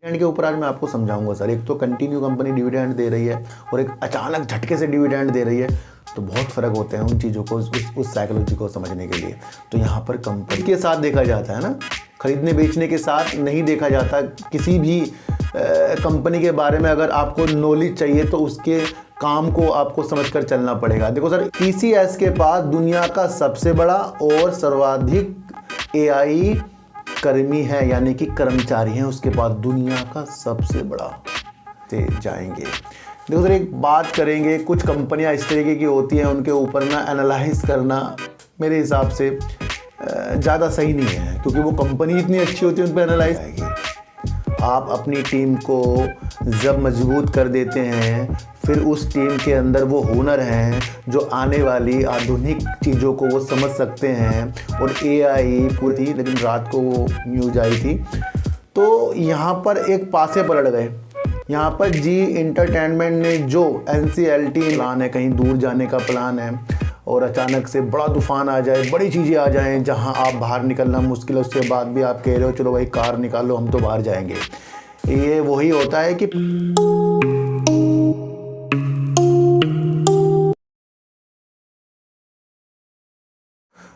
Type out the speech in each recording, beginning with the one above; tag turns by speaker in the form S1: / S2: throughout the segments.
S1: Dividend के ऊपर आज मैं आपको समझाऊंगा सर। एक तो कंटिन्यू कंपनी डिविडेंड दे रही है और एक अचानक झटके से डिविडेंड दे रही है, तो बहुत फ़र्क होते हैं उन चीज़ों को, उस साइकोलॉजी को समझने के लिए। तो यहाँ पर कंपनी के साथ देखा जाता है ना, खरीदने बेचने के साथ नहीं देखा जाता। किसी भी कंपनी के बारे में अगर आपको नॉलेज चाहिए तो उसके काम को आपको समझकर चलना पड़ेगा। देखो सर, TCS के पास दुनिया का सबसे बड़ा और सर्वाधिक AI कर्मी है, यानी कि कर्मचारी हैं उसके पास, दुनिया का सबसे बड़ा से जाएंगे। देखो सर, एक बात करेंगे, कुछ कंपनियां इस तरीके की होती हैं, उनके ऊपर ना एनालाइज करना मेरे हिसाब से ज़्यादा सही नहीं है, क्योंकि वो कंपनी इतनी अच्छी होती है उन पर एनालाइज आएगी। आप अपनी टीम को जब मजबूत कर देते हैं, फिर उस टीम के अंदर वो हुनर हैं जो आने वाली आधुनिक चीज़ों को वो समझ सकते हैं। और AI पूरी थी, लेकिन रात को वो न्यूज आई थी, तो यहाँ पर एक पासे पलट गए। यहाँ पर जी एंटरटेनमेंट ने जो NCLT प्लान है, कहीं दूर जाने का प्लान है, और अचानक से बड़ा तूफान आ जाए, बड़ी चीज़ें आ जाएं जहां आप बाहर निकलना मुश्किल है, उसके बाद भी आप कह रहे हो चलो भाई कार निकालो हम तो बाहर जाएंगे। ये वही होता है कि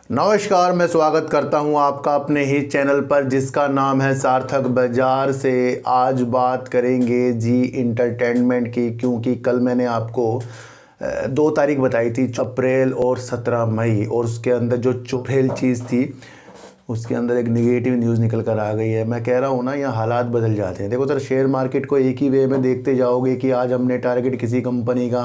S1: नमस्कार, मैं स्वागत करता हूं आपका अपने ही चैनल पर जिसका नाम है सार्थक बाजार से। आज बात करेंगे जी एंटरटेनमेंट की, क्योंकि कल मैंने आपको 2 तारीख बताई थी, अप्रैल और 17 मई, और उसके अंदर जो चुफेल चीज़ थी उसके अंदर एक नेगेटिव न्यूज़ निकल कर आ गई है। मैं कह रहा हूँ ना, यहाँ हालात बदल जाते हैं। देखो सर, शेयर मार्केट को एक ही वे में देखते जाओगे कि आज हमने टारगेट किसी कंपनी का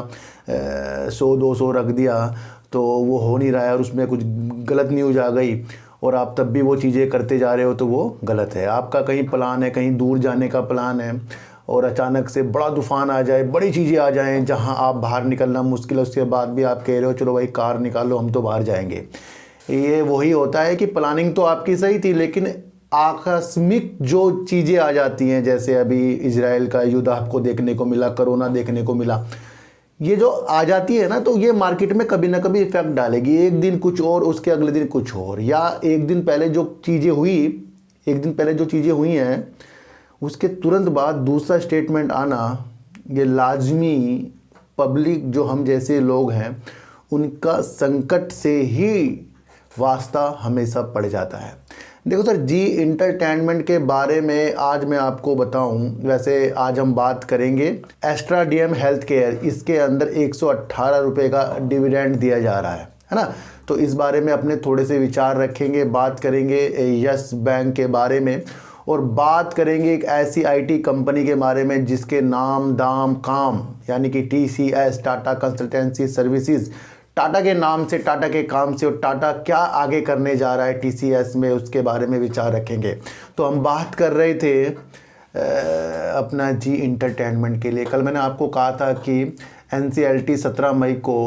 S1: 100-200 रख दिया तो वो हो नहीं रहा है, और उसमें कुछ गलत न्यूज़ आ गई और आप तब भी वो चीज़ें करते जा रहे हो, तो वो गलत है। आपका कहीं प्लान है, कहीं दूर जाने का प्लान है, और अचानक से बड़ा तूफान आ जाए, बड़ी चीज़ें आ जाएं जहां आप बाहर निकलना मुश्किल है, उसके बाद भी आप कह रहे हो चलो भाई कार निकालो हम तो बाहर जाएंगे। ये वही होता है कि प्लानिंग तो आपकी सही थी, लेकिन आकस्मिक जो चीज़ें आ जाती हैं, जैसे अभी इजराइल का युद्ध आपको देखने को मिला, कोरोना देखने को मिला, ये जो आ जाती है ना, तो ये मार्केट में कभी ना कभी इफेक्ट डालेगी। एक दिन कुछ और, उसके अगले दिन कुछ और, या एक दिन पहले जो चीज़ें हुई हैं उसके तुरंत बाद दूसरा स्टेटमेंट आना, ये लाजमी पब्लिक जो हम जैसे लोग हैं उनका संकट से ही वास्ता हमेशा पड़ जाता है। देखो सर, जी एंटरटेनमेंट के बारे में आज मैं आपको बताऊं, वैसे आज हम बात करेंगे एस्ट्रा DM हेल्थ केयर। इसके अंदर 118 रुपये का डिविडेंड दिया जा रहा है ना। तो इस बारे में अपने थोड़े से विचार रखेंगे, बात करेंगे यस बैंक के बारे में, और बात करेंगे एक ऐसी IT कंपनी के बारे में जिसके नाम दाम काम, यानी कि TCS, Tata consultancy services, Tata के नाम से, टाटा के काम से, और टाटा क्या आगे करने जा रहा है TCS में, उसके बारे में विचार रखेंगे। तो हम बात कर रहे थे अपना जी एंटरटेनमेंट के लिए। कल मैंने आपको कहा था कि NCLT 17 मई को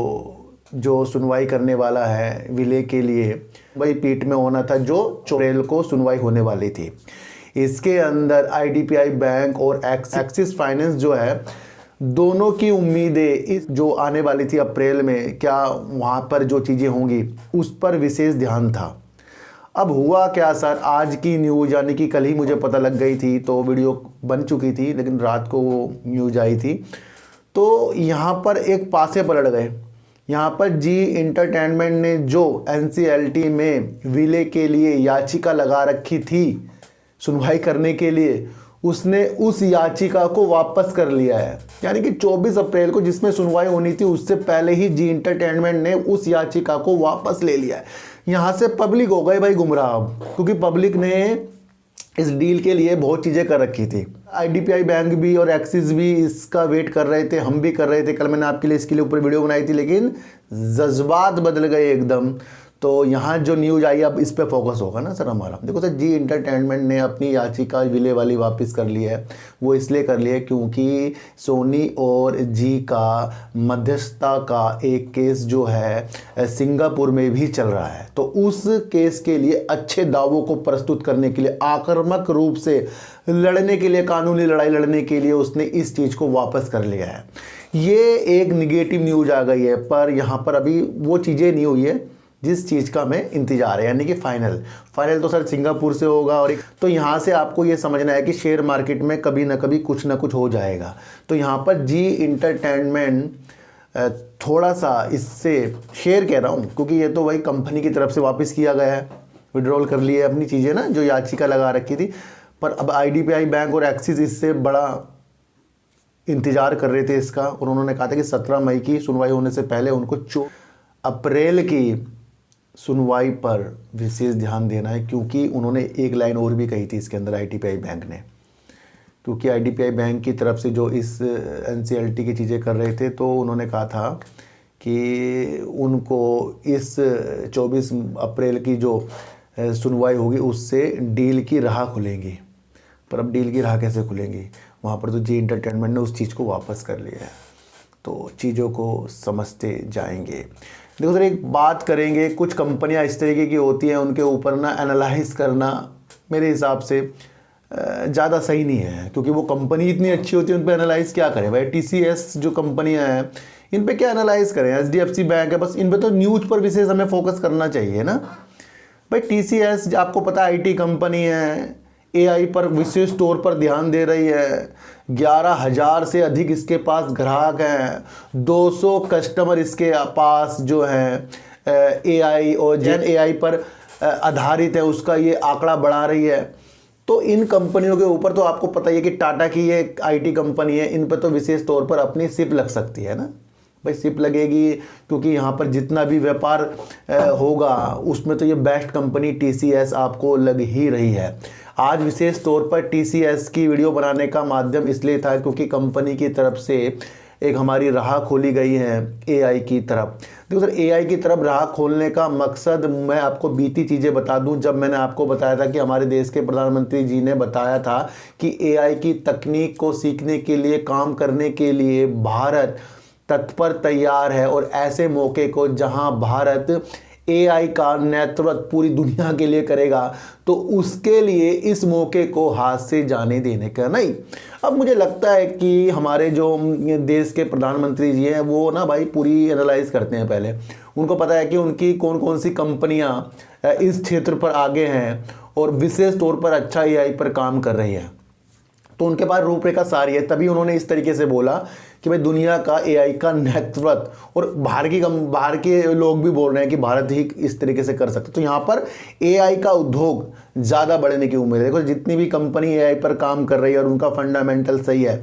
S1: जो सुनवाई करने वाला है विलय के लिए, वही पीठ में होना था जो 4 अप्रैल को सुनवाई होने वाली थी। इसके अंदर IDPI बैंक और एक्सिस फाइनेंस जो है, दोनों की उम्मीदें इस जो आने वाली थी अप्रैल में, क्या वहाँ पर जो चीज़ें होंगी उस पर विशेष ध्यान था। अब हुआ क्या सर, आज की न्यूज़, यानी कि कल ही मुझे पता लग गई थी, तो वीडियो बन चुकी थी, लेकिन रात को वो न्यूज़ आई थी, तो यहाँ पर एक पासे पलट गए। यहाँ पर जी एंटरटेनमेंट ने जो NCLT में विलय के लिए याचिका लगा रखी थी सुनवाई करने के लिए, उसने उस याचिका को वापस कर लिया है। यानी कि 24 अप्रैल को जिसमें सुनवाई होनी थी उससे पहले ही जी एंटरटेनमेंट ने उस याचिका को वापस ले लिया है। यहाँ से पब्लिक हो गई भाई गुमराह, क्योंकि पब्लिक ने इस डील के लिए बहुत चीज़ें कर रखी थी। IDPI बैंक भी और एक्सिस भी इसका वेट कर रहे थे, हम भी कर रहे थे। कल मैंने आपके लिए इसके लिए ऊपर वीडियो बनाई थी, लेकिन जज्बात बदल गए एकदम। तो यहाँ जो न्यूज़ आई, अब इस पे फोकस होगा ना सर हमारा। देखो सर, जी एंटरटेनमेंट ने अपनी याचिका विलय वाली वापस कर ली है। वो इसलिए कर ली है क्योंकि सोनी और जी का मध्यस्थता का एक केस जो है सिंगापुर में भी चल रहा है। तो उस केस के लिए अच्छे दावों को प्रस्तुत करने के लिए, आक्रामक रूप से लड़ने के लिए, कानूनी लड़ाई लड़ने के लिए उसने इस चीज़ को वापस कर लिया है। ये एक निगेटिव न्यूज़ आ गई है, पर यहाँ पर अभी वो चीज़ें नहीं हुई है जिस चीज़ का हमें इंतजार है, यानी कि फाइनल तो सर सिंगापुर से होगा। और तो यहाँ से आपको ये समझना है कि शेयर मार्केट में कभी ना कभी कुछ ना कुछ हो जाएगा। तो यहाँ पर जी इंटरटेनमेंट थोड़ा सा इससे शेयर कह रहा हूँ, क्योंकि ये तो वही कंपनी की तरफ से वापस किया गया है, विड्रॉल कर लिए अपनी चीज़ें ना, जो याचिका लगा रखी थी। पर अब IDBI बैंक और एक्सिस इससे बड़ा इंतज़ार कर रहे थे इसका, और उन्होंने कहा था कि 17 मई की सुनवाई होने से पहले उनको 4 अप्रैल की सुनवाई पर विशेष ध्यान देना है। क्योंकि उन्होंने एक लाइन और भी कही थी इसके अंदर IDBI बैंक ने, क्योंकि IDBI बैंक की तरफ से जो इस NCLT की चीज़ें कर रहे थे, तो उन्होंने कहा था कि उनको इस 24 अप्रैल की जो सुनवाई होगी उससे डील की राह खुलेंगी। पर अब डील की राह कैसे खुलेंगी, वहाँ पर तो जी इंटरटेनमेंट ने उस चीज़ को वापस कर लिया है। तो चीज़ों को समझते जाएंगे। देखो सर, एक बात करेंगे, कुछ कंपनियां इस तरीके की होती हैं, उनके ऊपर ना एनालाइज करना मेरे हिसाब से ज़्यादा सही नहीं है, क्योंकि वो कंपनी इतनी अच्छी होती है, उन पर एनालाइज क्या करें भाई। TCS जो कंपनियां हैं, इन पे क्या एनालाइज करें। HDFC बैंक है, बस इन पे तो न्यूज़ पर विशेष हमें फोकस करना चाहिए ना भाई। TCS आपको पता है IT कंपनी है, AI पर विशेष तौर पर ध्यान दे रही है। 11,000 से अधिक इसके पास ग्राहक हैं, 200 कस्टमर इसके पास जो हैं AI और जेन AI पर आधारित है, उसका ये आंकड़ा बढ़ा रही है। तो इन कंपनियों के ऊपर तो आपको पता ही है कि टाटा की ये IT कंपनी है, इन पर तो विशेष तौर पर अपनी सिप लग सकती है ना भाई। सिप लगेगी क्योंकि यहाँ पर जितना भी व्यापार होगा उसमें तो ये बेस्ट कंपनी TCS आपको लग ही रही है। आज विशेष तौर पर TCS की वीडियो बनाने का माध्यम इसलिए था क्योंकि कंपनी की तरफ से एक हमारी राह खोली गई है AI की तरफ। देखो सर, AI की तरफ राह खोलने का मकसद मैं आपको बीती चीज़ें बता दूं। जब मैंने आपको बताया था कि हमारे देश के प्रधानमंत्री जी ने बताया था कि AI की तकनीक को सीखने के लिए, काम करने के लिए भारत तत्पर तैयार है, और ऐसे मौके को जहां भारत AI का नेतृत्व पूरी दुनिया के लिए करेगा, तो उसके लिए इस मौके को हाथ से जाने देने का नहीं। अब मुझे लगता है कि हमारे जो देश के प्रधानमंत्री जी हैं वो ना भाई पूरी एनालाइज करते हैं पहले। उनको पता है कि उनकी कौन कौन सी कंपनियां इस क्षेत्र पर आगे हैं और विशेष तौर पर अच्छा AI पर काम कर रही हैं, तो उनके पास रूपरेखा सारी है। तभी उन्होंने इस तरीके से बोला कि भाई दुनिया का AI का नेतृत्व, और बाहर के लोग भी बोल रहे हैं कि भारत ही इस तरीके से कर सकते। तो यहाँ पर AI का उद्योग ज़्यादा बढ़ने की उम्मीद है। देखो, जितनी भी कंपनी AI पर काम कर रही है और उनका फंडामेंटल सही है,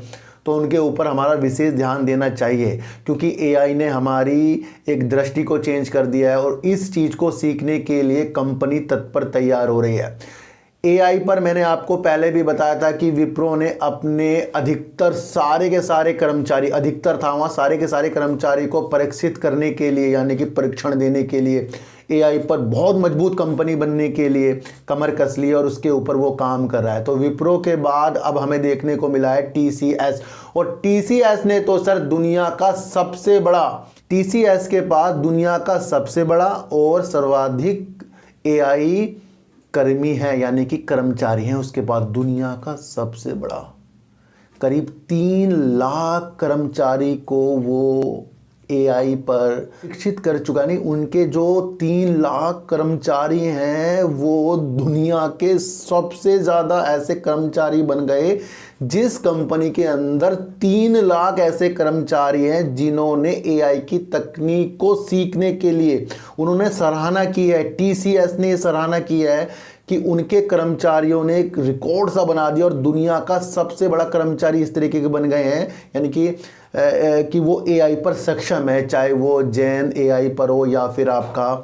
S1: तो उनके ऊपर हमारा विशेष ध्यान देना चाहिए, क्योंकि AI ने हमारी एक दृष्टि को चेंज कर दिया है, और इस चीज़ को सीखने के लिए कंपनी तत्पर तैयार हो रही है। AI पर मैंने आपको पहले भी बताया था कि विप्रो ने अपने अधिकतर सारे के सारे कर्मचारी, अधिकतर था वहाँ, सारे के सारे कर्मचारी को परीक्षित करने के लिए, यानी कि परीक्षण देने के लिए, AI पर बहुत मजबूत कंपनी बनने के लिए कमर कस ली, और उसके ऊपर वो काम कर रहा है। तो विप्रो के बाद अब हमें देखने को मिला है TCS, और TCS ने तो सर दुनिया का सबसे बड़ा, TCS के पास दुनिया का सबसे बड़ा और सर्वाधिक AI कर्मी है, यानी कि कर्मचारी हैं उसके पास, दुनिया का सबसे बड़ा। करीब 3 लाख कर्मचारी को वो AI पर शिक्षित कर चुका। नहीं, उनके जो 3 लाख कर्मचारी हैं वो दुनिया के सबसे ज़्यादा ऐसे कर्मचारी बन गए, जिस कंपनी के अंदर 3 लाख ऐसे कर्मचारी हैं जिन्होंने AI की तकनीक को सीखने के लिए उन्होंने सराहना की है। TCS ने सराहना की है कि उनके कर्मचारियों ने एक रिकॉर्ड सा बना दिया और दुनिया का सबसे बड़ा कर्मचारी इस तरीके के बन गए हैं, यानी कि वो AI पर सक्षम है, चाहे वो जेन AI पर हो या फिर आपका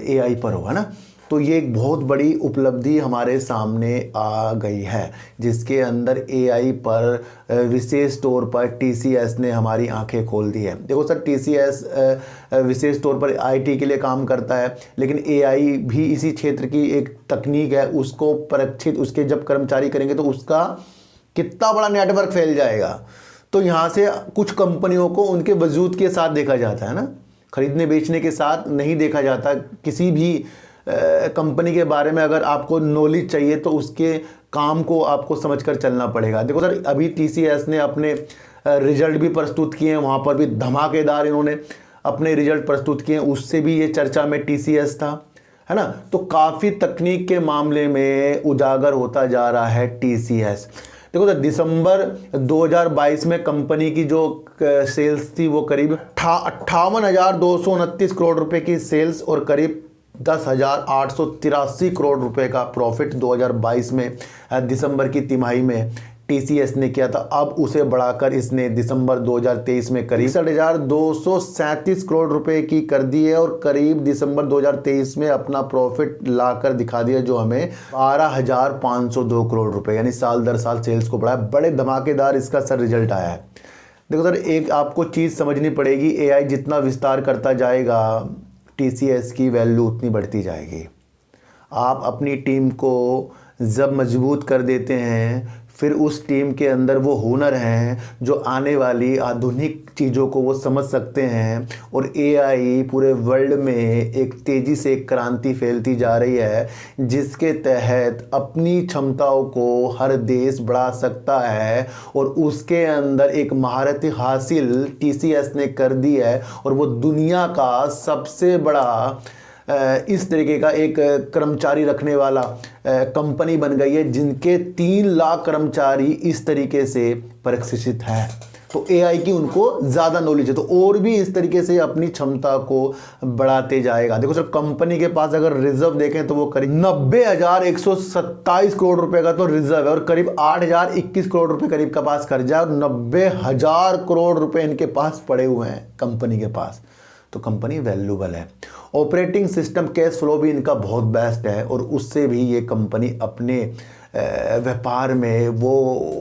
S1: AI पर हो, है ना। तो ये एक बहुत बड़ी उपलब्धि हमारे सामने आ गई है, जिसके अंदर AI पर विशेष तौर पर TCS ने हमारी आंखें खोल दी है। देखो सर, TCS विशेष तौर पर IT के लिए काम करता है, लेकिन AI भी इसी क्षेत्र की एक तकनीक है, उसको परीक्षित उसके जब कर्मचारी करेंगे तो उसका कितना बड़ा नेटवर्क फैल जाएगा। तो यहाँ से कुछ कंपनियों को उनके वजूद के साथ देखा जाता है ना, खरीदने बेचने के साथ नहीं देखा जाता। किसी भी कंपनी के बारे में अगर आपको नॉलेज चाहिए तो उसके काम को आपको समझकर चलना पड़ेगा। देखो सर, अभी TCS ने अपने रिजल्ट भी प्रस्तुत किए हैं, वहाँ पर भी धमाकेदार इन्होंने अपने रिजल्ट प्रस्तुत किए, उससे भी ये चर्चा में टीसीएस था, है ना। तो काफ़ी तकनीक के मामले में उजागर होता जा रहा है टीसीएस। देखो तो दिसंबर 2022 में कंपनी की जो सेल्स थी वो करीब 58,229 करोड़ रुपए की सेल्स और करीब 10,883 करोड़ रुपए का प्रॉफिट 2022 में दिसंबर की तिमाही में टीसीएस ने किया था। अब उसे बढ़ाकर इसने दिसंबर 2023 में करीब 67,237 करोड़ रुपए की कर दी है और करीब दिसंबर 2023 में अपना प्रॉफिट लाकर दिखा दिया, जो हमें 12,502 करोड़ रुपए, यानी साल दर साल सेल्स को बढ़ाया। बड़े धमाकेदार इसका सर रिजल्ट आया है। देखो सर, एक आपको चीज़ समझनी पड़ेगी, एआई जितना विस्तार करता जाएगा टीसीएस की वैल्यू उतनी बढ़ती जाएगी। आप अपनी टीम को जब मजबूत कर देते हैं, फिर उस टीम के अंदर वो हुनर हैं जो आने वाली आधुनिक चीज़ों को वो समझ सकते हैं, और एआई पूरे वर्ल्ड में एक तेज़ी से एक क्रांति फैलती जा रही है, जिसके तहत अपनी क्षमताओं को हर देश बढ़ा सकता है, और उसके अंदर एक महारत हासिल टीसीएस ने कर दी है, और वो दुनिया का सबसे बड़ा इस तरीके का एक कर्मचारी रखने वाला कंपनी बन गई है, जिनके 3 लाख कर्मचारी इस तरीके से प्रशिक्षित हैं। तो एआई की उनको ज़्यादा नॉलेज है, तो और भी इस तरीके से अपनी क्षमता को बढ़ाते जाएगा। देखो सर, कंपनी के पास अगर रिजर्व देखें तो वो करीब 90,127 करोड़ रुपए का तो रिजर्व है, और करीब 8,021 करोड़ रुपए करीब का पास कर्जा, और 90,000 करोड़ रुपए इनके पास पड़े हुए हैं कंपनी के पास। तो कंपनी वैल्यूबल है। ऑपरेटिंग सिस्टम कैश फ्लो भी इनका बहुत बेस्ट है, और उससे भी ये कंपनी अपने व्यापार में वो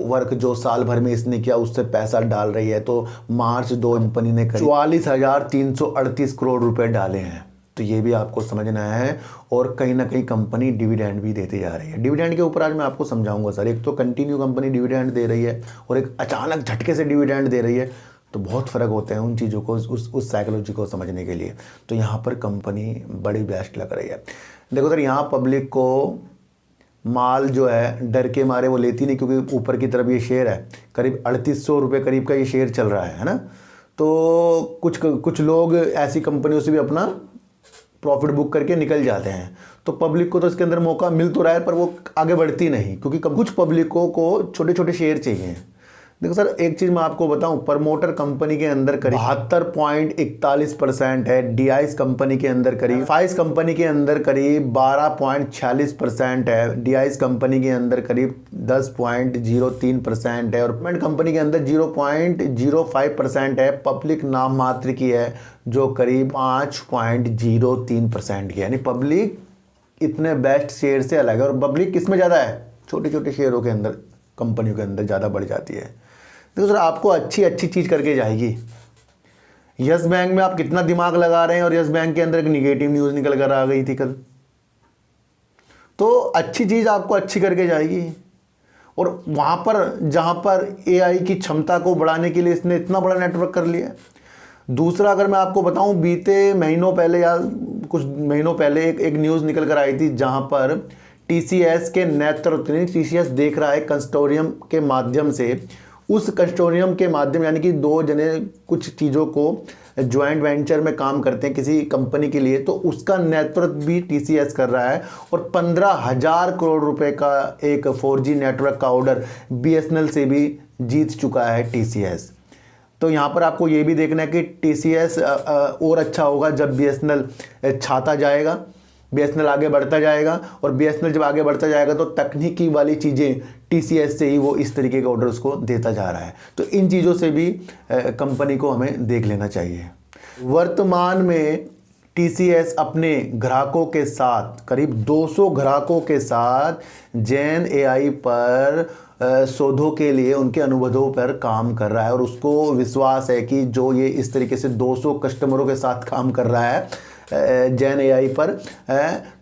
S1: वर्क जो साल भर में इसने किया उससे पैसा डाल रही है। तो मार्च 2 कंपनी ने 44,338 करोड़ रुपए डाले हैं। तो ये भी आपको समझना है, और कहीं ना कहीं कंपनी डिविडेंड भी देती जा रही है। डिविडेंड के ऊपर आज मैं आपको समझाऊंगा सर। एक तो कंटिन्यू कंपनी डिविडेंड दे रही है, और एक अचानक झटके से डिविडेंड दे रही है, तो बहुत फ़र्क होते हैं उन चीज़ों को, उस साइकोलॉजी को समझने के लिए। तो यहाँ पर कंपनी बड़ी बेस्ट लग रही है। देखो सर, यहाँ पब्लिक को माल जो है डर के मारे वो लेती नहीं, क्योंकि ऊपर की तरफ ये शेयर है, करीब 3800 रुपये करीब का ये शेयर चल रहा है ना। तो कुछ लोग ऐसी कंपनियों से भी अपना प्रॉफिट बुक करके निकल जाते हैं। तो पब्लिक को तो इसके अंदर मौका मिल तो रहा है, पर वो आगे बढ़ती नहीं, क्योंकि कुछ पब्लिकों को छोटे छोटे शेयर चाहिए। देखो सर, एक चीज़ मैं आपको बताऊं, प्रमोटर कंपनी के अंदर करीब 72.41% है, डीआईस कंपनी के अंदर करीब, फाइस कंपनी के अंदर करीब 12.46% है, डीआईस कंपनी के अंदर करीब 10.03% है, और पेमेंट कंपनी के अंदर 0.05% है। पब्लिक नाम मात्र की है जो करीब 5.03% की है। यानी पब्लिक इतने बेस्ट शेयर से अलग है, और पब्लिक किसमें ज़्यादा है? छोटे छोटे शेयरों के अंदर, कंपनियों के अंदर ज़्यादा बढ़ जाती है। देखो सर, आपको अच्छी चीज़ करके जाएगी। यस बैंक में आप कितना दिमाग लगा रहे हैं, और यस बैंक के अंदर एक निगेटिव न्यूज़ निकल कर आ गई थी कल। तो अच्छी चीज़ आपको अच्छी करके जाएगी, और वहाँ पर जहाँ पर एआई की क्षमता को बढ़ाने के लिए इसने इतना बड़ा नेटवर्क कर लिया। दूसरा, अगर मैं आपको बताऊँ, बीते महीनों पहले या कुछ महीनों पहले एक न्यूज़ निकल कर आई थी, जहाँ पर टीसीएस के नेतृत्व में, टीसीएस देख रहा है कंसोर्टियम के माध्यम से, उस कंसोर्टियम के माध्यम, यानी कि 2 जने कुछ चीज़ों को ज्वाइंट वेंचर में काम करते हैं किसी कंपनी के लिए, तो उसका नेतृत्व भी टीसीएस कर रहा है, और 15,000 करोड़ रुपए का एक 4G नेटवर्क का ऑर्डर बीएसएनएल से भी जीत चुका है टीसीएस। तो यहाँ पर आपको ये भी देखना है कि टीसीएस और अच्छा होगा जब बीएसएनएल छाता जाएगा, बीएसएनएल आगे बढ़ता जाएगा, और बीएसएनएल जब आगे बढ़ता जाएगा तो तकनीकी वाली चीज़ें टीसीएस से ही वो इस तरीके के ऑर्डर्स को देता जा रहा है। तो इन चीज़ों से भी कंपनी को हमें देख लेना चाहिए। वर्तमान में टीसीएस अपने ग्राहकों के साथ, करीब 200 ग्राहकों के साथ जेन एआई पर शोधों के लिए उनके अनुबंधों पर काम कर रहा है, और उसको विश्वास है कि जो ये इस तरीके से 200 कस्टमरों के साथ काम कर रहा है जेन एआई पर,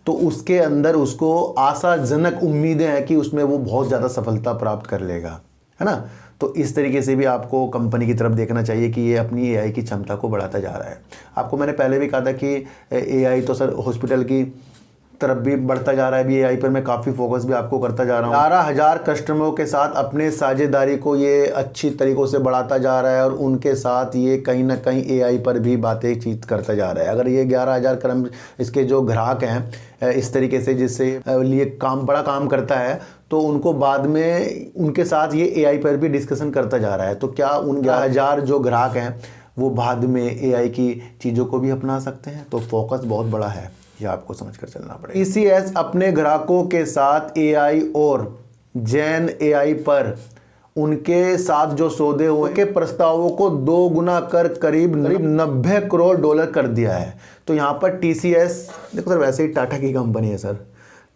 S1: तो उसके अंदर उसको आशाजनक उम्मीदें हैं कि उसमें वो बहुत ज़्यादा सफलता प्राप्त कर लेगा, है ना। तो इस तरीके से भी आपको कंपनी की तरफ देखना चाहिए कि ये अपनी एआई की क्षमता को बढ़ाता जा रहा है। आपको मैंने पहले भी कहा था कि एआई तो सर हॉस्पिटल की तरफ भी बढ़ता जा रहा है। अभी एआई पर मैं काफ़ी फोकस भी आपको करता जा रहा हूँ। 11,000 कस्टमरों के साथ अपने साझेदारी को ये अच्छी तरीक़ों से बढ़ाता जा रहा है और उनके साथ ये कहीं ना कहीं एआई पर भी बातचीत करता जा रहा है। अगर ये 11,000 इसके जो ग्राहक हैं इस तरीके से जिससे लिए बड़ा काम करता है, तो उनको बाद में उनके साथ ये एआई पर भी डिस्कशन करता जा रहा है। तो क्या उन 11,000 जो ग्राहक हैं वो बाद में एआई की चीज़ों को भी अपना सकते हैं? तो फोकस बहुत बड़ा है, ये आपको समझकर चलना पड़ेगा। टीसीएस अपने ग्राहकों के साथ एआई और जेन एआई पर उनके साथ जो सौदे हुए के प्रस्तावों को 2 गुना कर करीब 90 करोड़ डॉलर कर दिया है। तो यहाँ पर टीसीएस, देखो सर, वैसे ही टाटा की कंपनी है सर,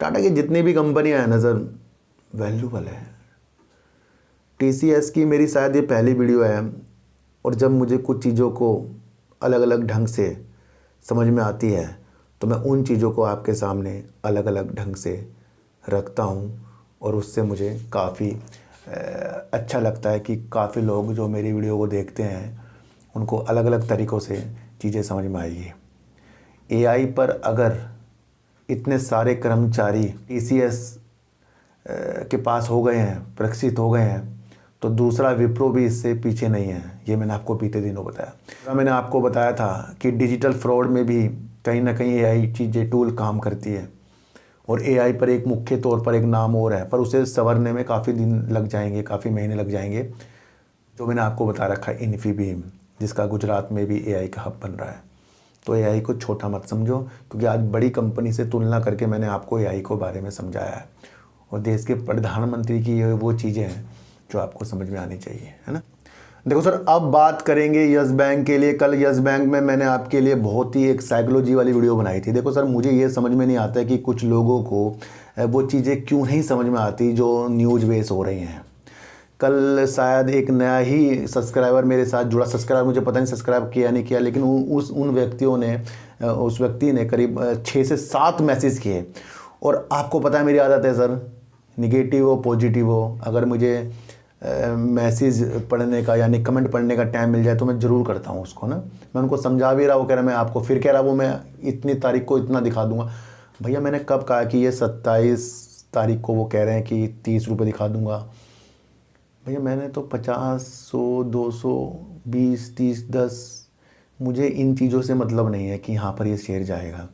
S1: टाटा की जितनी भी कंपनियां हैं ना सर, वैल्यूबल है। टीसीएस की मेरी शायद ये पहली वीडियो है, और जब मुझे कुछ चीज़ों को अलग अलग ढंग से समझ में आती है तो मैं उन चीज़ों को आपके सामने अलग अलग ढंग से रखता हूँ, और उससे मुझे काफ़ी अच्छा लगता है कि काफ़ी लोग जो मेरी वीडियो को देखते हैं उनको अलग अलग तरीक़ों से चीज़ें समझ में आएगी। एआई पर अगर इतने सारे कर्मचारी टीसीएस के पास हो गए हैं, प्रशिक्षित हो गए हैं, तो दूसरा विप्रो भी इससे पीछे नहीं है। ये मैंने आपको बीते दिनों बताया। मैंने आपको बताया था कि डिजिटल फ्रॉड में भी कहीं ना कहीं एआई चीज़ें टूल काम करती है, और एआई पर एक मुख्य तौर पर एक नाम और है, पर उसे संवरने में काफ़ी दिन लग जाएंगे, काफ़ी महीने लग जाएंगे। जो मैंने आपको बता रखा है इन्फीबीम, जिसका गुजरात में भी एआई का हब बन रहा है। तो एआई को छोटा मत समझो, क्योंकि आज बड़ी कंपनी से तुलना करके मैंने आपको एआई को बारे में समझाया है, और देश के प्रधानमंत्री की ये वो चीज़ें हैं जो आपको समझ में आनी चाहिए, है ना। देखो सर, अब बात करेंगे यस बैंक के लिए। कल यस बैंक में मैंने आपके लिए बहुत ही एक साइकोलॉजी वाली वीडियो बनाई थी। देखो सर, मुझे ये समझ में नहीं आता है कि कुछ लोगों को वो चीज़ें क्यों नहीं समझ में आती जो न्यूज़ बेस हो रही हैं। कल शायद एक नया ही सब्सक्राइबर मेरे साथ जुड़ा, सब्सक्राइबर मुझे पता नहीं सब्सक्राइब किया नहीं किया, लेकिन उस व्यक्ति ने करीब 6 से 7 मैसेज किए। और आपको पता है मेरी आदत है सर, निगेटिव हो पॉजिटिव हो, अगर मुझे मैसेज पढ़ने का यानी कमेंट पढ़ने का टाइम मिल जाए तो मैं ज़रूर करता हूँ उसको ना। मैं उनको समझा भी रहा, वो कह रहा मैं आपको, फिर कह रहा वो मैं इतनी तारीख को इतना दिखा दूंगा। भैया मैंने कब कहा कि ये 27 तारीख को वो कह रहे हैं कि 30 रुपये दिखा दूंगा? भैया मैंने तो 50, 100, 200, 20, 30, 10, मुझे इन चीज़ों से मतलब नहीं है कि यहाँ पर ये शेयर जाएगा।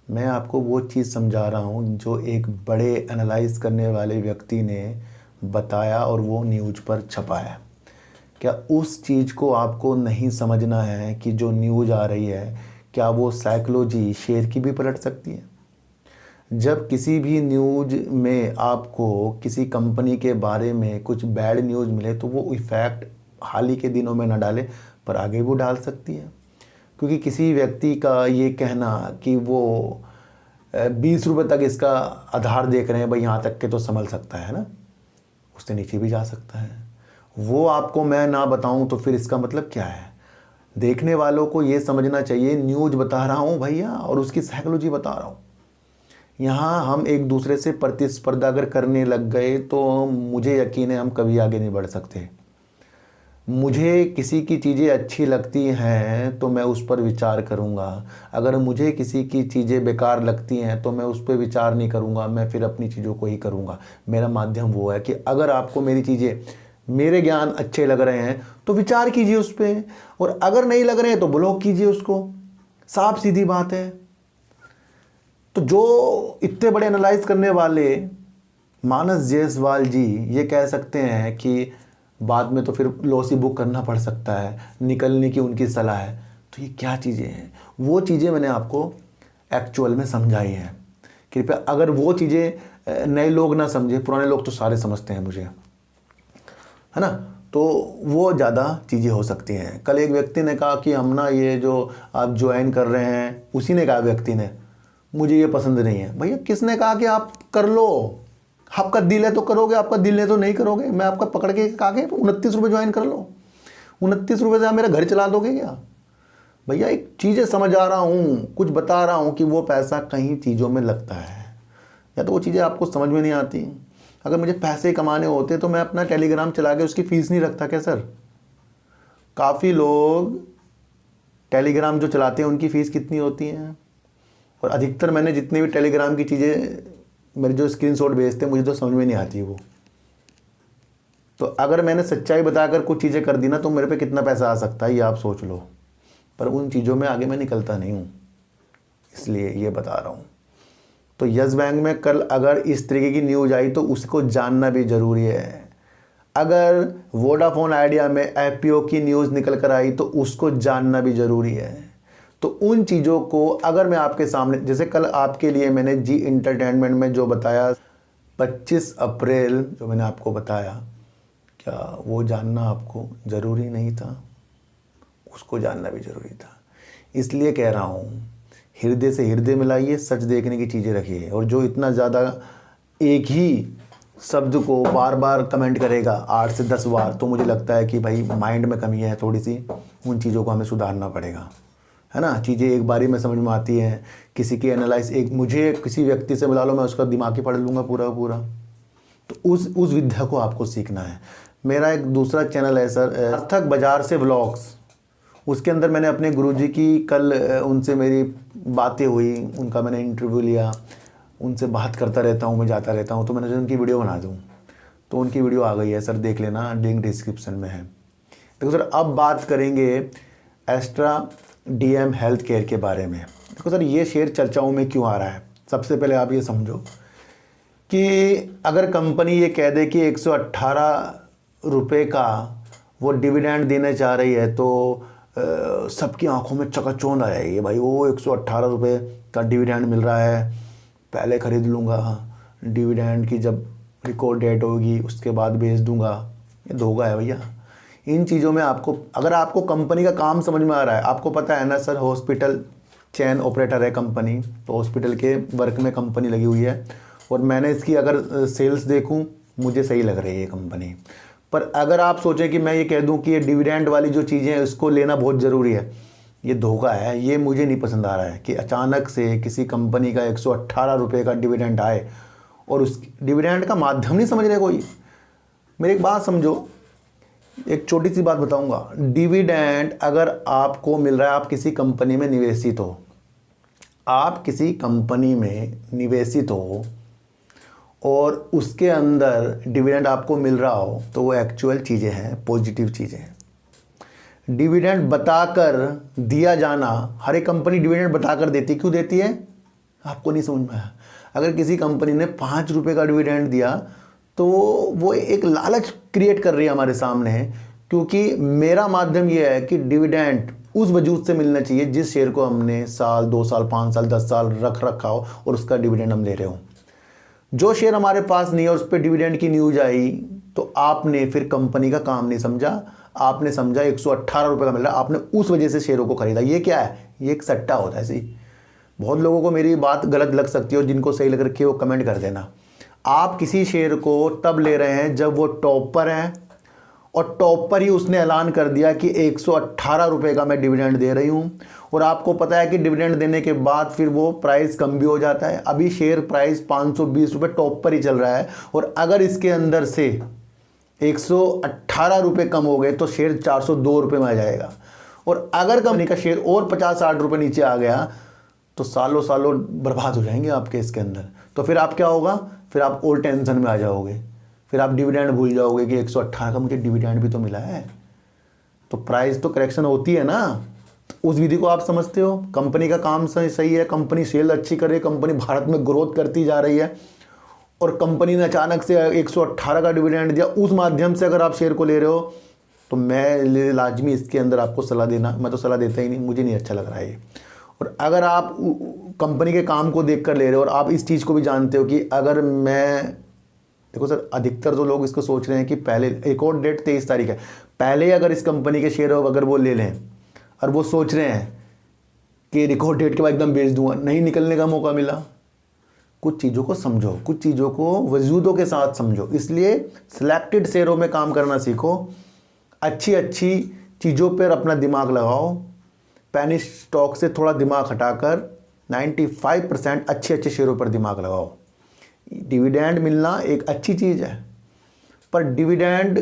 S1: मैं आपको वो चीज़ समझा रहा हूँ जो एक बड़े एनालाइज करने वाले व्यक्ति ने बताया और वो न्यूज़ पर छपाया। क्या उस चीज़ को आपको नहीं समझना है कि जो न्यूज़ आ रही है, क्या वो साइकोलॉजी शेयर की भी पलट सकती है? जब किसी भी न्यूज़ में आपको किसी कंपनी के बारे में कुछ बैड न्यूज़ मिले तो वो इफ़ेक्ट हाल ही के दिनों में न डाले, पर आगे वो डाल सकती है। क्योंकि किसी व्यक्ति का ये कहना कि वो 20 रुपये तक इसका आधार देख रहे हैं, भाई यहाँ तक के तो संभल सकता है ना, उससे नीचे भी जा सकता है। वो आपको मैं ना बताऊं तो फिर इसका मतलब क्या है? देखने वालों को ये समझना चाहिए, न्यूज़ बता रहा हूं भैया और उसकी साइकोलॉजी बता रहा हूं। यहाँ हम एक दूसरे से प्रतिस्पर्धा अगर करने लग गए तो मुझे यकीन है हम कभी आगे नहीं बढ़ सकते। मुझे किसी की चीज़ें अच्छी लगती हैं तो मैं उस पर विचार करूँगा, अगर मुझे किसी की चीज़ें बेकार लगती हैं तो मैं उस पर विचार नहीं करूँगा, मैं फिर अपनी चीज़ों को ही करूँगा। मेरा माध्यम वो है कि अगर आपको मेरी चीज़ें, मेरे ज्ञान अच्छे लग रहे हैं तो विचार कीजिए उस पर, और अगर नहीं लग रहे हैं तो ब्लॉक कीजिए उसको। साफ सीधी बात है। तो जो इतने बड़े एनालाइज करने वाले मानस जायसवाल जी ये कह सकते हैं कि बाद में तो फिर लॉस ही बुक करना पड़ सकता है, निकलने की उनकी सलाह है, तो ये क्या चीज़ें हैं? वो चीज़ें मैंने आपको एक्चुअल में समझाई हैं। कृपया अगर वो चीज़ें नए लोग ना समझे, पुराने लोग तो सारे समझते हैं मुझे, है ना, तो वो ज़्यादा चीज़ें हो सकती हैं। कल एक व्यक्ति ने कहा कि हम ना ये जो आप ज्वाइन कर रहे हैं, उसी ने कहा व्यक्ति ने, मुझे ये पसंद नहीं है। भैया किसने कहा कि आप कर लो? आपका दिल है तो करोगे, आपका दिल है तो नहीं करोगे। मैं आपका पकड़ के कहा कि 29 रुपये ज्वाइन कर लो, 29 रुपये से आप मेरा घर चला दोगे क्या? भैया एक चीज़ें समझ आ रहा हूँ, कुछ बता रहा हूँ कि वो पैसा कहीं चीज़ों में लगता है, या तो वो चीज़ें आपको समझ में नहीं आती। अगर मुझे पैसे कमाने होते तो मैं अपना टेलीग्राम चला के उसकी फ़ीस नहीं रखता क्या सर? काफ़ी लोग टेलीग्राम जो चलाते हैं उनकी फ़ीस कितनी होती है, और अधिकतर मैंने जितनी भी टेलीग्राम की चीज़ें मेरे जो स्क्रीनशॉट भेजते हैं मुझे तो समझ में नहीं आती वो। तो अगर मैंने सच्चाई बताकर कुछ चीज़ें कर दी ना तो मेरे पे कितना पैसा आ सकता है ये आप सोच लो। पर उन चीज़ों में आगे मैं निकलता नहीं हूँ, इसलिए ये बता रहा हूँ। तो यस बैंक में कल अगर इस तरीके की न्यूज़ आई तो उसको जानना भी ज़रूरी है। अगर वोडाफोन आइडिया में एफपीओ की न्यूज़ निकल कर आई तो उसको जानना भी ज़रूरी है। तो उन चीज़ों को अगर मैं आपके सामने, जैसे कल आपके लिए मैंने जी इंटरटेनमेंट में जो बताया 25 अप्रैल जो मैंने आपको बताया, क्या वो जानना आपको ज़रूरी नहीं था? उसको जानना भी ज़रूरी था। इसलिए कह रहा हूँ, हृदय से हृदय मिलाइए, सच देखने की चीज़ें रखिए। और जो इतना ज़्यादा एक ही शब्द को बार बार कमेंट करेगा 8 से 10 बार, तो मुझे लगता है कि भाई माइंड में कमी है थोड़ी सी, उन चीज़ों को हमें सुधारना पड़ेगा, है ना। चीज़ें एक बारी में समझ में आती हैं, किसी की एनालाइज एक मुझे किसी व्यक्ति से मिला लो, मैं उसका दिमाग ही पढ़ लूँगा पूरा पूरा। तो उस विद्या को आपको सीखना है। मेरा एक दूसरा चैनल है सर, सार्थक बाजार से व्लॉग्स, उसके अंदर मैंने अपने गुरुजी की कल उनसे मेरी बातें हुई, उनका मैंने इंटरव्यू लिया, उनसे बात करता रहता हूँ, मैं जाता रहता हूँ, तो मैंने जो उनकी वीडियो बना दूँ, तो उनकी वीडियो आ गई है सर, देख लेना, लिंक डिस्क्रिप्शन में है। देखो सर, अब बात करेंगे एस्ट्रा डीएम हेल्थ केयर के बारे में। देखो सर, ये शेयर चर्चाओं में क्यों आ रहा है? सबसे पहले आप ये समझो कि अगर कंपनी ये कह दे कि 118 रुपये का वो डिविडेंड देने चाह रही है तो सबकी आंखों में चकाचौंध आ जाएगी, भाई वो 118 रुपये का डिविडेंड मिल रहा है, पहले ख़रीद लूँगा, डिविडेंड की जब रिकॉर्ड डेट होगी उसके बाद बेच दूँगा। ये धोखा है भैया। इन चीज़ों में आपको, अगर आपको कंपनी का काम समझ में आ रहा है, आपको पता है ना सर, हॉस्पिटल चैन ऑपरेटर है कंपनी, तो हॉस्पिटल के वर्क में कंपनी लगी हुई है, और मैंने इसकी अगर सेल्स देखूं मुझे सही लग रही है कंपनी। पर अगर आप सोचें कि मैं ये कह दूं कि ये डिविडेंड वाली जो चीज़ें हैं इसको लेना बहुत ज़रूरी है, ये धोखा है। ये मुझे नहीं पसंद आ रहा है कि अचानक से किसी कंपनी का 118 रुपये का डिविडेंड आए और उस डिविडेंड का माध्यम नहीं समझ रहे कोई। मेरी एक बात समझो, एक छोटी सी बात बताऊंगा। डिविडेंड अगर आपको मिल रहा है, आप किसी कंपनी में निवेशित हो, आप किसी कंपनी में निवेशित हो और उसके अंदर डिविडेंड आपको मिल रहा हो, तो वो एक्चुअल चीज़ें हैं, पॉजिटिव चीज़ें हैं। डिविडेंड बताकर दिया जाना, हर एक कंपनी डिविडेंड बताकर देती, क्यों देती है आपको नहीं समझ में आया। अगर किसी कंपनी ने 5 रुपये का डिविडेंड दिया तो वो एक लालच क्रिएट कर रही है हमारे सामने, क्योंकि मेरा माध्यम ये है कि डिविडेंड उस वजूद से मिलना चाहिए जिस शेयर को हमने साल, 2 साल, 5 साल, 10 साल रखा हो और उसका डिविडेंड हम ले रहे हो। जो शेयर हमारे पास नहीं है उस पर डिविडेंड की न्यूज आई तो आपने फिर कंपनी का काम नहीं समझा, आपने समझा 118 रुपये का मिल रहा है, आपने उस वजह से शेयरों को खरीदा। ये क्या है? ये एक सट्टा होता है। ऐसी बहुत लोगों को मेरी बात गलत लग सकती है और जिनको सही लग रखी है वो कमेंट कर देना। आप किसी शेयर को तब ले रहे हैं जब वो टॉप पर है, और टॉप पर ही उसने ऐलान कर दिया कि 118 रुपये का मैं डिविडेंड दे रही हूँ, और आपको पता है कि डिविडेंड देने के बाद फिर वो प्राइस कम भी हो जाता है। अभी शेयर प्राइस 520 रुपये टॉप पर ही चल रहा है, और अगर इसके अंदर से 118 रुपये कम हो गए तो शेयर 402 रुपये में आ जाएगा। और अगर कंपनी का शेयर और 50-60 रुपये नीचे आ गया तो सालों सालों बर्बाद हो जाएंगे आपके इसके अंदर। तो फिर आप क्या होगा, फिर आप और टेंशन में आ जाओगे, फिर आप डिविडेंड भूल जाओगे कि 118 का मुझे डिविडेंड भी तो मिला है। तो प्राइस तो करेक्शन होती है ना, उस विधि को आप समझते हो। कंपनी का काम सही है, कंपनी सेल अच्छी करे, कंपनी भारत में ग्रोथ करती जा रही है, और कंपनी ने अचानक से 118 का डिविडेंड दिया, उस माध्यम से अगर आप शेयर को ले रहे हो तो मैं लाजमी इसके अंदर आपको सलाह देना, मैं तो सलाह देता ही नहीं, मुझे नहीं अच्छा लग रहा है ये। और अगर आप कंपनी के काम को देख कर ले रहे हो और आप इस चीज़ को भी जानते हो कि अगर मैं, देखो सर, अधिकतर तो लोग इसको सोच रहे हैं कि पहले रिकॉर्ड डेट 23 तारीख है, पहले अगर इस कंपनी के शेयर अगर वो ले लें और वो सोच रहे हैं कि रिकॉर्ड डेट के बाद एकदम बेच दूंगा, नहीं निकलने का मौका मिला। कुछ चीज़ों को समझो, कुछ चीज़ों को वजूदों के साथ समझो। इसलिए सिलेक्टेड शेयरों में काम करना सीखो, अच्छी अच्छी चीज़ों पर अपना दिमाग लगाओ। पैनी स्टॉक से थोड़ा दिमाग हटाकर 95% अच्छे अच्छे शेयरों पर दिमाग लगाओ। डिविडेंड मिलना एक अच्छी चीज़ है, पर डिविडेंड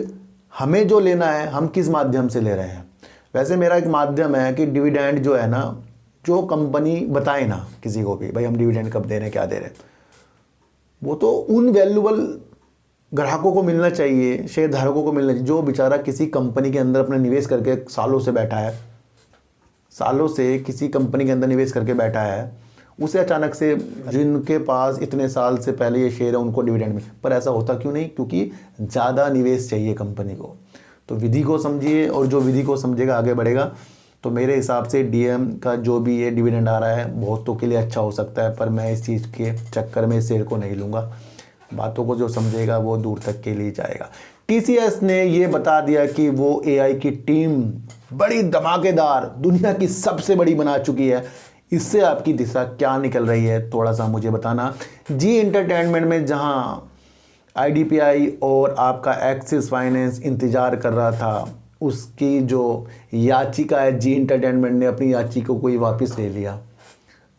S1: हमें जो लेना है हम किस माध्यम से ले रहे हैं। वैसे मेरा एक माध्यम है कि डिविडेंड जो है ना जो कंपनी बताए ना किसी को भी भाई हम डिविडेंड कब दे रहे हैं, क्या दे रहे हैं, वो तो उन वैल्यूबल ग्राहकों को मिलना चाहिए, शेयर धारकों को मिलना चाहिए जो बेचारा किसी कंपनी के अंदर अपना निवेश करके सालों से बैठा है, सालों से किसी कंपनी के अंदर निवेश करके बैठा है, उसे अचानक से जिनके पास इतने साल से पहले ये शेयर है उनको डिविडेंड में। पर ऐसा होता क्यों नहीं? क्योंकि ज़्यादा निवेश चाहिए कंपनी को। तो विधि को समझिए और जो विधि को समझेगा आगे बढ़ेगा। तो मेरे हिसाब से डीएम का जो भी ये डिविडेंड आ रहा है बहुतों के लिए अच्छा हो सकता है, पर मैं इस चीज़ के चक्कर में इस शेयर को नहीं लूँगा। बातों को जो समझेगा वो दूर तक के लिए जाएगा। टीसीएस ने ये बता दिया कि वो एआई की टीम बड़ी धमाकेदार, दुनिया की सबसे बड़ी बना चुकी है। इससे आपकी दिशा क्या निकल रही है थोड़ा सा मुझे बताना। जी एंटरटेनमेंट में जहां आईडीपीआई और आपका एक्सिस फाइनेंस इंतजार कर रहा था, उसकी जो याचिका है जी एंटरटेनमेंट ने अपनी याचिका को ही वापस ले लिया।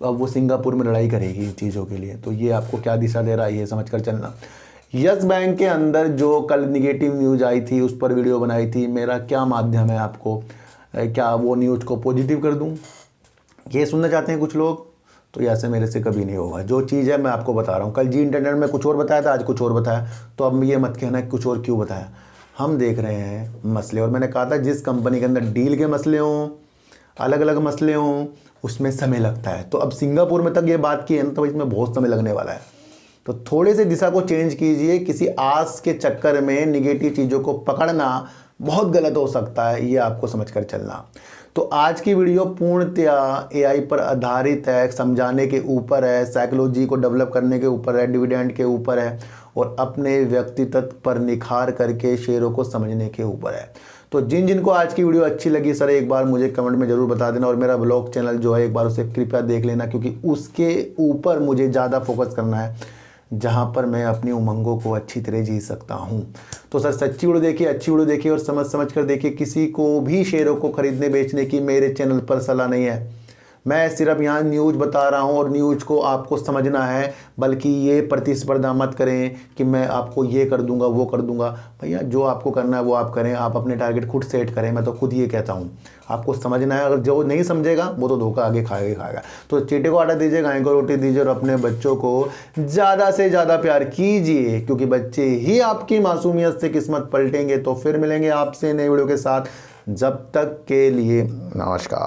S1: अब वो सिंगापुर में लड़ाई करेगी इन चीज़ों के लिए। तो ये आपको क्या दिशा दे रहा है ये समझ कर चलना। यस बैंक के अंदर जो कल निगेटिव न्यूज़ आई थी उस पर वीडियो बनाई थी। मेरा क्या माध्यम है आपको, क्या वो न्यूज़ को पॉजिटिव कर दूं? ये सुनना चाहते हैं कुछ लोग, तो ऐसे मेरे से कभी नहीं होगा। जो चीज़ है मैं आपको बता रहा हूँ। कल जी इंटरनेट में कुछ और बताया था, आज कुछ और बताया, तो अब ये मत कहना कुछ और क्यों बताया। हम देख रहे हैं मसले, और मैंने कहा था जिस कंपनी के अंदर डील के मसले हों, अलग अलग मसले हों, उसमें समय लगता है। तो अब सिंगापुर में तक ये बात की है ना, तो इसमें बहुत समय लगने वाला है। तो थोड़े से दिशा को चेंज कीजिए। किसी आस के चक्कर में निगेटिव चीज़ों को पकड़ना बहुत गलत हो सकता है, ये आपको समझ कर चलना। तो आज की वीडियो पूर्णतया एआई पर आधारित है, समझाने के ऊपर है, साइकोलॉजी को डेवलप करने के ऊपर है, डिविडेंड के ऊपर है, और अपने व्यक्तित्व पर निखार करके शेयरों को समझने के ऊपर है। तो जिनको आज की वीडियो अच्छी लगी सर एक बार मुझे कमेंट में ज़रूर बता देना, और मेरा ब्लॉग चैनल जो है एक बार उसे कृपया देख लेना, क्योंकि उसके ऊपर मुझे ज़्यादा फोकस करना है, जहाँ पर मैं अपनी उमंगों को अच्छी तरह जी सकता हूँ। तो सर सच्ची वीडियो देखिए, अच्छी वीडियो देखिए और समझ कर देखिए। किसी को भी शेयरों को खरीदने बेचने की मेरे चैनल पर सलाह नहीं है। मैं सिर्फ यहाँ न्यूज़ बता रहा हूँ और न्यूज़ को आपको समझना है, बल्कि ये प्रतिस्पर्धा मत करें कि मैं आपको ये कर दूंगा वो कर दूंगा। भैया जो आपको करना है वो आप करें, आप अपने टारगेट खुद सेट करें। मैं तो खुद ये कहता हूँ, आपको समझना है। अगर जो नहीं समझेगा वो तो धोखा आगे खाएगा। तो चीटे को आटा दीजिए, गाय को रोटी दीजिए, और अपने बच्चों को ज़्यादा से ज़्यादा प्यार कीजिए, क्योंकि बच्चे ही आपकी मासूमियत से किस्मत पलटेंगे। तो फिर मिलेंगे आपसे नई वीडियो के साथ, जब तक के लिए नमस्कार।